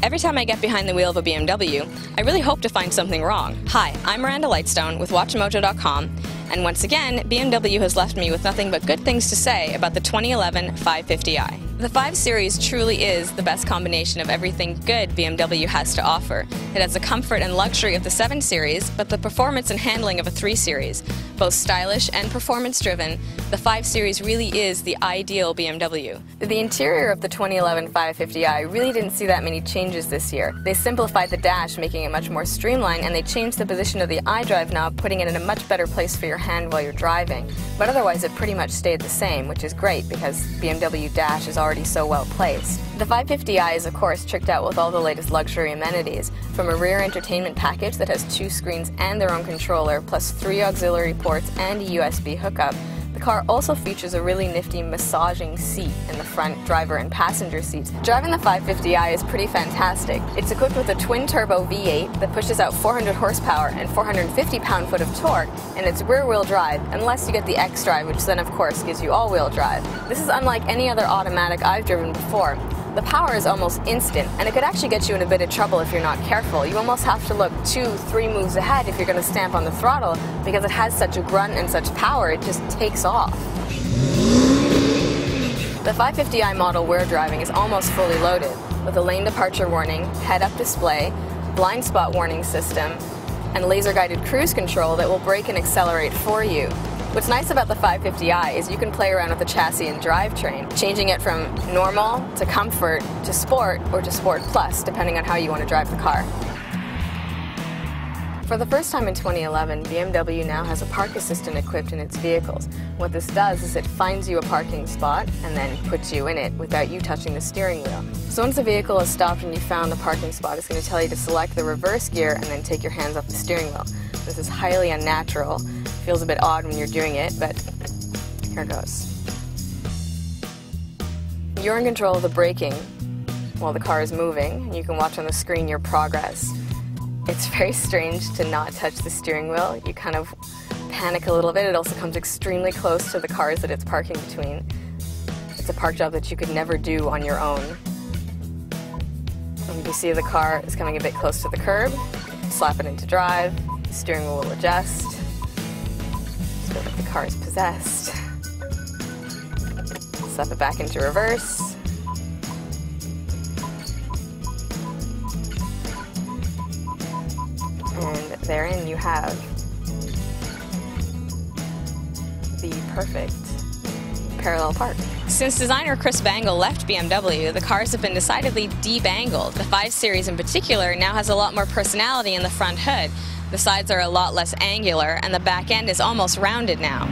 Every time I get behind the wheel of a BMW, I really hope to find something wrong. Hi, I'm Miranda Lightstone with WatchMojo.com, and once again, BMW has left me with nothing but good things to say about the 2011 550i. The 5 Series truly is the best combination of everything good BMW has to offer. It has the comfort and luxury of the 7 Series, but the performance and handling of a 3 Series. Both stylish and performance-driven, the 5 Series really is the ideal BMW. The interior of the 2011 550i really didn't see that many changes this year. They simplified the dash, making it much more streamlined, and they changed the position of the iDrive knob, putting it in a much better place for your hand while you're driving. But otherwise, it pretty much stayed the same, which is great because BMW dash is already so well placed. The 550i is of course tricked out with all the latest luxury amenities, from a rear entertainment package that has 2 screens and their own controller, plus 3 auxiliary ports and a USB hookup. The car also features a really nifty massaging seat in the front driver and passenger seats. Driving the 550i is pretty fantastic. It's equipped with a twin-turbo V8 that pushes out 400 horsepower and 450 pound-foot of torque, and it's rear-wheel drive, unless you get the X-Drive, which then of course gives you all-wheel drive. This is unlike any other automatic I've driven before. The power is almost instant, and it could actually get you in a bit of trouble if you're not careful. You almost have to look 2-3 moves ahead if you're going to stamp on the throttle, because it has such a grunt and such power, it just takes off. The 550i model we're driving is almost fully loaded, with a lane departure warning, head-up display, blind spot warning system, and laser-guided cruise control that will brake and accelerate for you. What's nice about the 550i is you can play around with the chassis and drivetrain, changing it from normal to comfort to sport or to sport plus, depending on how you want to drive the car. For the first time in 2011, BMW now has a park assistant equipped in its vehicles. What this does is it finds you a parking spot and then puts you in it without you touching the steering wheel. So once the vehicle is stopped and you found the parking spot, it's going to tell you to select the reverse gear and then take your hands off the steering wheel. This is highly unnatural. Feels a bit odd when you're doing it, but here goes. You're in control of the braking while the car is moving, and you can watch on the screen your progress. It's very strange to not touch the steering wheel. You kind of panic a little bit. It also comes extremely close to the cars that it's parking between. It's a park job that you could never do on your own. And you see the car is coming a bit close to the curb. Slap it into drive. The steering wheel will adjust. So that the car is possessed. Slap it back into reverse. And therein you have the perfect parallel park. Since designer Chris Bangle left BMW, the cars have been decidedly de-bangled. The 5 Series in particular now has a lot more personality in the front hood. The sides are a lot less angular, and the back end is almost rounded now.